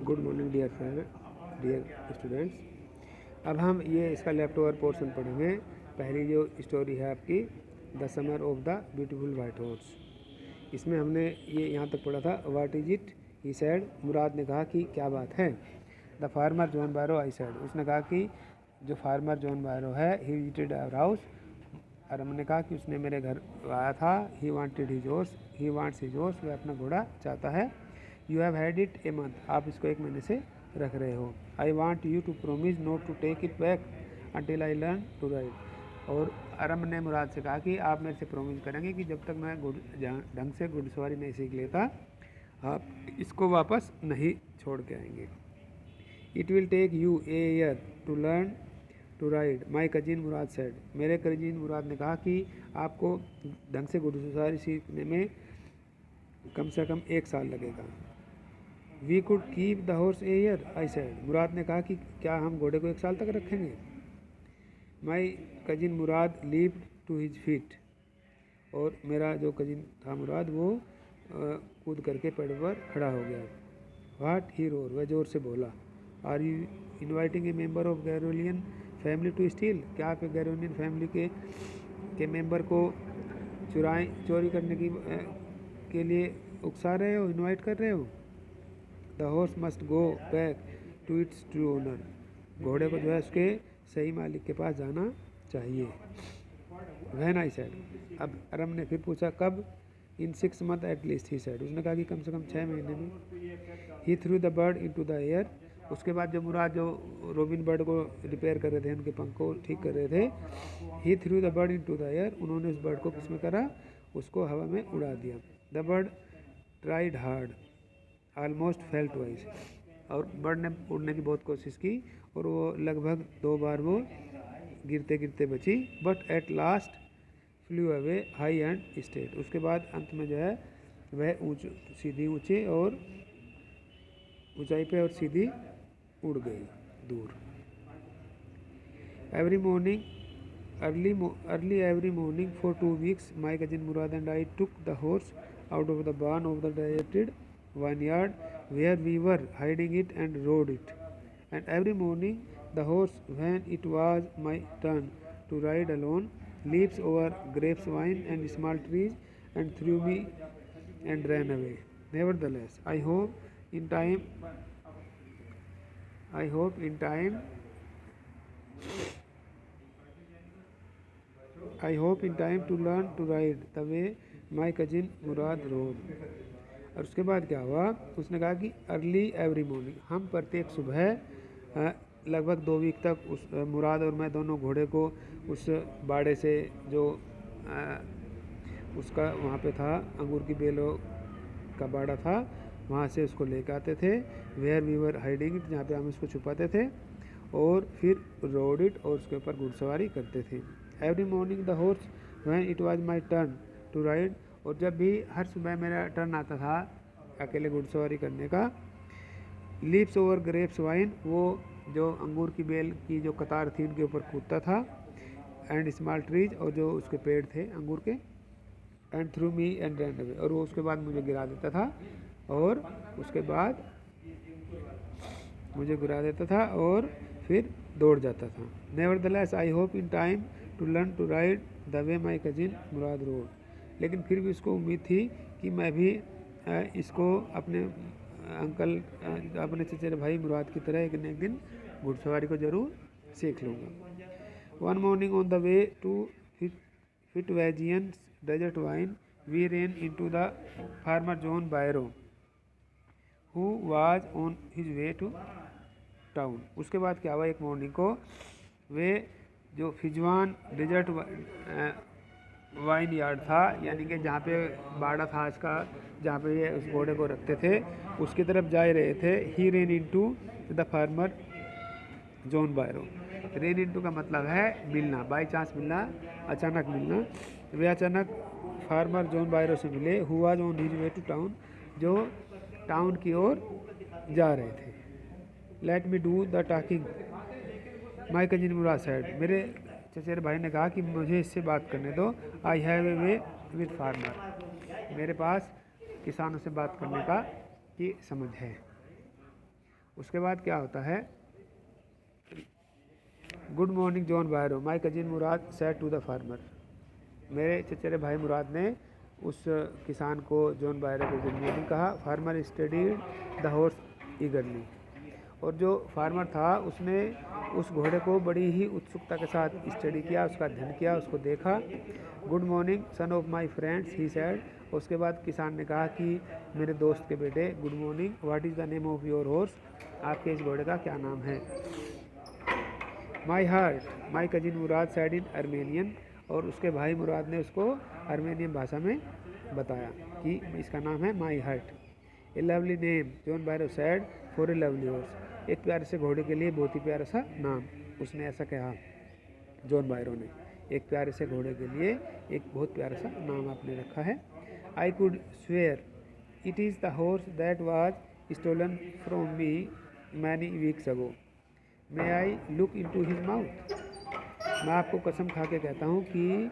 Good morning dear friend, dear students. अब हम ये इसका लेफ्ट ओवर पोर्शन पढ़ेंगे। पहली जो स्टोरी है आपकी the summer of the beautiful white horse, इसमें हमने ये यहाँ तक पढ़ा था। What is it he said, Mourad ने कहा कि क्या बात है। The farmer John Byro I said, उसने कहा कि जो फार्मर जॉन बायरो है ही विजिटेड आवर हाउस, और हमने कहा कि उसने मेरे घर आया था। He wanted his horse, he wants his horse, वह अपना घोड़ा चाहता है। You have had it a month, आप इसको 1 महीने से रख रहे हो। I want you to promise not to take it back until I learn to ride, और अरम ने मुराद से कहा कि आप मेरे से प्रोमिस करेंगे कि जब तक मैं ढंग से घुड़सवारी नहीं सीख लेता आप इसको वापस नहीं छोड़ के आएंगे। It will take you a year to learn to ride my cousin Mourad said, मेरे कजिन मुराद ने कहा कि आपको ढंग से घुड़सवारी सीखने में कम से कम 1 साल लगेगा। We could keep the horse a year I said, Mourad ने कहा कि क्या हम घोड़े को 1 साल तक रखेंगे। My cousin Mourad leaped to his feet, और मेरा जो कजिन था मुराद वो कूद करके पेड़ पर खड़ा हो गया। व्हाट ही रोर, वह जोर से बोला। Are you inviting a member of Garoghlanian family to steal, क्या आप गैरोलियन फैमिली के मेंबर को चोरी करने के लिए उकसा रहे हो, इनवाइट कर रहे हो। The horse must go back to its true owner, घोड़े को जो है उसके सही मालिक के पास जाना चाहिए। वैन आई सेड, अब अरम ने फिर पूछा कब। In 6 months at least he said, उसने कहा कि कम से कम 6 महीने में। He threw the bird into the air, उसके बाद जो मुराद जो रोबिन बर्ड को रिपेयर कर रहे थे, उनके पंख को ठीक कर रहे थे, he threw the bird into the air, उन्होंने उस बर्ड को किस में करा, उसको हवा में उड़ा दिया। The bird tried hard almost fail twice, और बर्ड ने उड़ने की बहुत कोशिश की और वो लगभग 2 बार वो गिरते गिरते बची। But at last flu away high and state, उसके बाद अंत में जो है वह सीधी ऊँचे और ऊंचाई पे और सीधी उड़ गई दूर। Every morning early every morning for 2 weeks my cousin Murad and I took the horse out of the barn of the deserted vineyard where we were hiding it and rode it. And every morning the horse, when it was my turn to ride alone, leaps over grapevine and small trees and threw me and ran away. Nevertheless, I hope in time to learn to ride the way my cousin Mourad road. और उसके बाद क्या हुआ, उसने कहा कि early every morning, हम प्रत्येक सुबह लगभग 2 वीक तक उस मुराद और मैं दोनों घोड़े को उस बाड़े से जो उसका वहाँ पे था अंगूर की बेलों का बाड़ा था, वहाँ से उसको लेकर आते थे। Where we were hiding it, जहाँ पे हम उसको छुपाते थे, और फिर रोड इट, और उसके ऊपर घुड़सवारी करते थे। Every morning the horse when it was my turn to ride, और जब भी हर सुबह मेरा टर्न आता था अकेले घुड़सवारी करने का, लीप्स ओवर ग्रेप्स वाइन, वो जो अंगूर की बेल की जो कतार थी उनके ऊपर कूदता था। एंड स्मॉल ट्रीज, और जो उसके पेड़ थे अंगूर के। And through me and ran away, और वो उसके बाद मुझे गिरा देता था, और उसके बाद मुझे गिरा देता था और फिर दौड़ जाता था। Nevertheless I hope in time to learn to ride the way my cousin Mourad rode, लेकिन फिर भी उसको उम्मीद थी कि मैं भी इसको अपने अपने चचेरे भाई मुराद की तरह एक न एक दिन घुड़सवारी को ज़रूर सीख लूँगा। One morning on the way to Fetvajian deserted vine we ran into the farmer John Byro who was on his way to town. उसके बाद क्या हुआ, एक मॉर्निंग को वे जो फिजवान डेजर्ट वाइन यार्ड था, यानी कि जहाँ पे बाड़ा था इसका, जहाँ पे ये उस घोड़े को रखते थे, उसकी तरफ जा रहे थे। He ran into the farmer John Byro, ran into का मतलब है मिलना, बाई चांस मिलना, अचानक मिलना। वे अचानक फार्मर जॉन बायरो से मिले, who was on his way to town, जो टाउन की ओर जा रहे थे। Let me do the talking my cousin Mourad said, मेरे चचेरे भाई ने कहा कि मुझे इससे बात करने दो। I have a way with farmer, मेरे पास किसानों से बात करने का की समझ है। उसके बाद क्या होता है, good morning John Byro, my cousin Mourad said to the farmer. मेरे चचेरे भाई मुराद ने उस किसान को जॉन बायरो को गुड मॉर्निंग कहा। फार्मर स्टडीड द हॉर्स ईगरली, और जो फार्मर था उसने उस घोड़े को बड़ी ही उत्सुकता के साथ स्टडी किया, उसका अध्ययन किया, उसको देखा। Good morning son of my friends he sad. उसके बाद किसान ने कहा कि मेरे दोस्त के बेटे, good morning, what is the name of your horse, आपके इस घोड़े का क्या नाम है। My heart, my cousin Murad sad in Armenian, और उसके भाई मुराद ने उसको अर्मेनियन भाषा में बताया कि इसका नाम है my heart. A lovely name John बायरो sad for a lovely horse, एक प्यारे से घोड़े के लिए बहुत ही प्यारा सा नाम, उसने ऐसा कहा जॉन बायरो ने, एक प्यारे से घोड़े के लिए एक बहुत प्यारा सा नाम आपने रखा है। I could swear it is the horse that was stolen from me many weeks ago, may I look into his mouth. मैं आपको कसम खा के कहता हूँ कि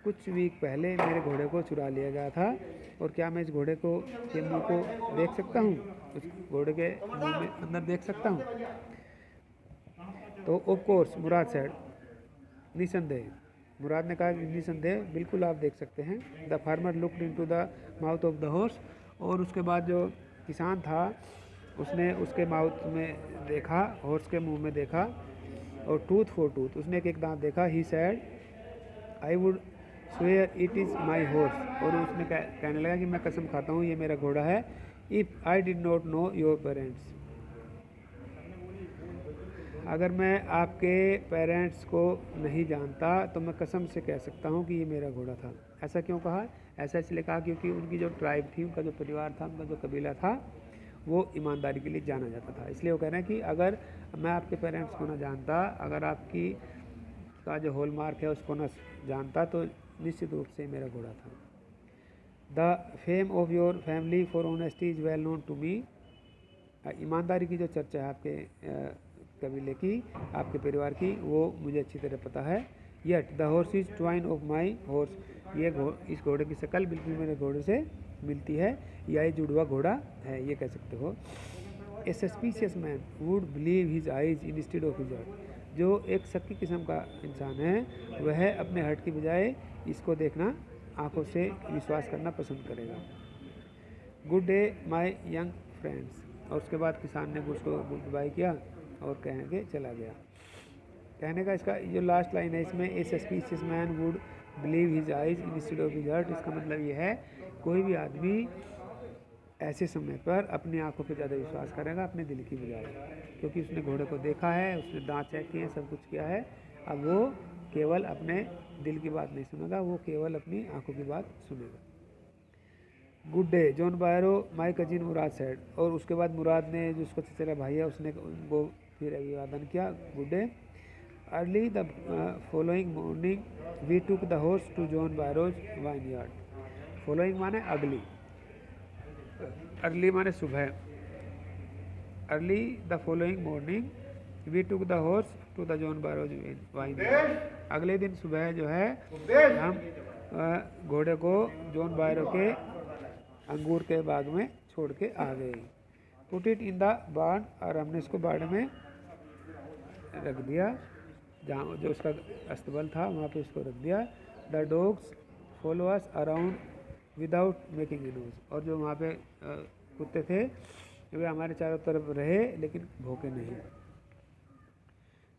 कुछ वीक पहले मेरे घोड़े को चुरा लिया गया था, और क्या मैं इस घोड़े को के मुंह को देख सकता हूँ, उस घोड़े के मुंह में अंदर देख सकता हूँ। तो ऑफ कोर्स मुराद सैड, निसंदेह, मुराद ने कहा निसंदेह, बिल्कुल आप देख सकते हैं। The farmer looked into the mouth of the horse, और उसके बाद जो किसान था उसने उसके माउथ में देखा, हॉर्स के मुंह में देखा, और टूथ फॉर टूथ, उसने एक एक दांत देखा। He said I would swear it is my horse, और उसने कहने लगा कि मैं कसम खाता हूँ ये मेरा घोड़ा है। If I did not know your parents, अगर मैं आपके पेरेंट्स को नहीं जानता तो मैं कसम से कह सकता हूँ कि ये मेरा घोड़ा था। ऐसा क्यों कहा? ऐसा इसलिए कहा क्योंकि उनकी जो ट्राइब थी, उनका जो परिवार था, उनका जो कबीला था, वो ईमानदारी के लिए जाना जाता था। इसलिए वो कह रहे हैं कि अगर मैं आपके पेरेंट्स को ना जानता, अगर आपकी का जो हॉल मार्क है उसको ना जानता, तो निश्चित रूप से मेरा घोड़ा था। The fame of your family for honesty is well known to me, ईमानदारी की जो चर्चा है आपके कबीले की, आपके परिवार की, वो मुझे अच्छी तरह पता है। Yet the horse is twine of my horse, ये इस घोड़े की शक्ल बिल्कुल मेरे घोड़े से मिलती है, या ये जुड़वा घोड़ा है, ये कह सकते हो। A suspicious man would believe his eyes instead of his heart, जो एक शक्की किस्म का इंसान है वह अपने हर्ट की बजाय इसको देखना, आंखों से विश्वास करना पसंद करेगा। Good day my young friends, और उसके बाद किसान ने उसको गुड बाय किया और कह के चला गया। कहने का इसका जो लास्ट लाइन है इसमें, a suspicious man would believe his eyes instead of his heart, इसका मतलब ये है कोई भी आदमी ऐसे समय पर अपनी आंखों पे ज़्यादा विश्वास करेगा अपने दिल की बजाय, क्योंकि उसने घोड़े को देखा है, उसने दांत चेक किए, सब कुछ किया है। अब वो केवल अपने दिल की बात नहीं सुनेगा, वो केवल अपनी आंखों की बात सुनेगा। Good day John Byro my cousin Murad sad, और उसके बाद मुराद ने, जो उसका चचेरा भाई है, उसने वो फिर अभिवादन किया, good day. Early the following morning we took the horse to John Byro's vineyard. Following माने अगली, अर्ली माने सुबह, early the following morning we took the horse to the John Byro's vineyard, अगले दिन सुबह जो है हम घोड़े को जॉन बायरो के अंगूर के बाग में छोड़ के आ गए। पुट इट इन द बार्न, और हमने इसको बाड़ में रख दिया, जहाँ जो उसका अस्तबल था वहाँ पे उसको रख दिया। The dogs follow us around without making a noise, और जो वहाँ पे कुत्ते थे वे हमारे चारों तरफ रहे लेकिन भौंके नहीं।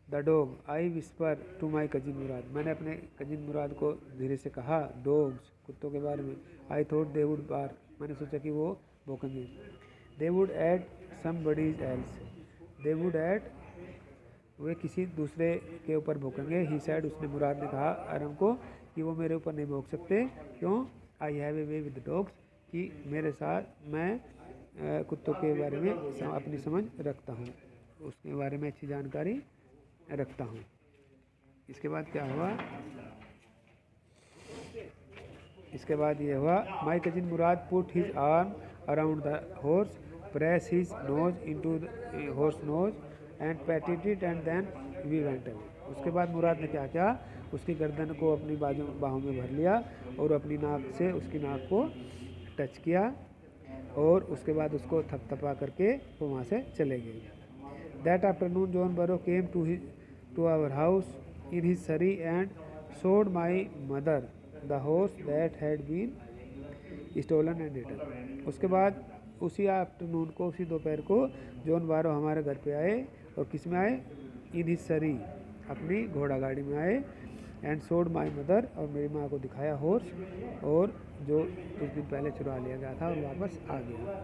The dog I whisper to my cousin Mourad, मैंने अपने कजिन मुराद को धीरे से कहा डॉग्स, कुत्तों के बारे में। I thought they would bark, मैंने सोचा कि वो भौंकेंगे। They would eat somebody's else, they would eat, वे किसी दूसरे के ऊपर भौंकेंगे। ही सैड, उसने मुराद ने कहा आरम को कि वो मेरे ऊपर नहीं भौंक सकते। क्यों? I have a way with dogs, कि मेरे साथ मैं कुत्तों के बारे में अपनी समझ रखता हूँ, उसके बारे में अच्छी जानकारी रखता हूँ। इसके बाद क्या हुआ? इसके बाद ये हुआ, my cousin Mourad put his arm around the horse, press his nose into the horse nose and patted it and then we went away. उसके बाद मुराद ने क्या किया, उसकी गर्दन को अपनी बाहों में भर लिया और अपनी नाक से उसकी नाक को टच किया। और उसके बाद उसको थपथपा करके वो वहाँ से चले गए। That afternoon John Byro came to our house in his surrey and showed my mother the horse that had been stolen and eaten। उसके बाद उसी आफ्टरनून को, उसी दोपहर को जॉन बारो हमारे घर पे आए, और किस में आए? इन हिज सरी, अपनी घोड़ा गाड़ी में आए। एंड शोड माई मदर, और मेरी माँ को दिखाया हॉर्स, और जो कुछ दिन पहले चुरा लिया गया था और वापस आ गया,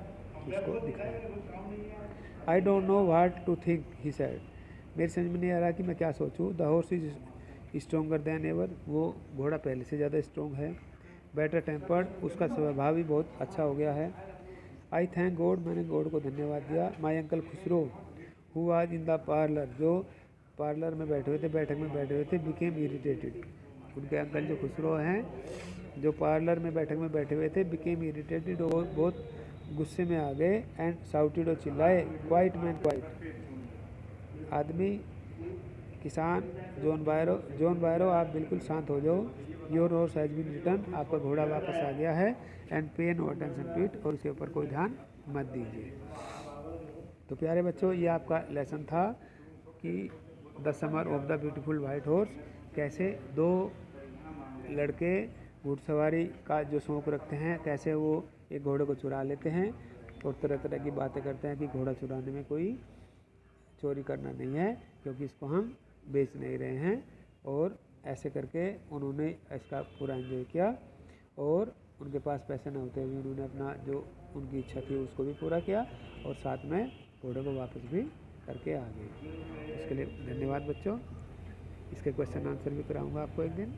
उसको दिखाया। I don't know what to think he said, मेरी समझ में नहीं आ रहा कि मैं क्या सोचूं। The horse is stronger then ever, वो घोड़ा पहले से ज़्यादा स्ट्रॉन्ग है। बेटर टेम्पर्ड, उसका स्वभाव भी बहुत अच्छा हो गया है। आई थैंक गॉड, मैंने गॉड को धन्यवाद दिया। My uncle Khusro who was in the parlour, जो पार्लर में बैठे हुए थे, बैठक में बैठे हुए थे, बिकेम इरिटेटेड, उनके अंकल जो खुसरो हैं, जो पार्लर में बैठक में बैठे हुए थे, बिकेम इरिटेटेड, वो बहुत गुस्से में आ गए। एंड साउटेड, और चिल्लाए, क्वाइट मैन क्वाइट, आदमी, किसान, जॉन बायरो आप बिल्कुल शांत हो जाओ। Your horse has been return, आपका घोड़ा वापस आ गया है। एंड पे नो अटेंशन टू इट, और उसके ऊपर कोई ध्यान मत दीजिए। तो प्यारे बच्चों, ये आपका लेसन था कि the summer of the beautiful white horse, कैसे दो लड़के घुड़सवारी का जो शौक़ रखते हैं, कैसे वो एक घोड़े को चुरा लेते हैं, और तरह तरह की बातें करते हैं कि घोड़ा चुराने में कोई चोरी करना नहीं है, क्योंकि इसको हम बेच नहीं रहे हैं। और ऐसे करके उन्होंने इसका पूरा एंजॉय किया, और उनके पास पैसे न होते हुए उन्होंने अपना जो उनकी इच्छा थी उसको भी पूरा किया, और साथ में घोड़े को वापस भी करके आ गए। इसके लिए धन्यवाद बच्चों। इसके क्वेश्चन आंसर भी कराऊंगा आपको एक दिन।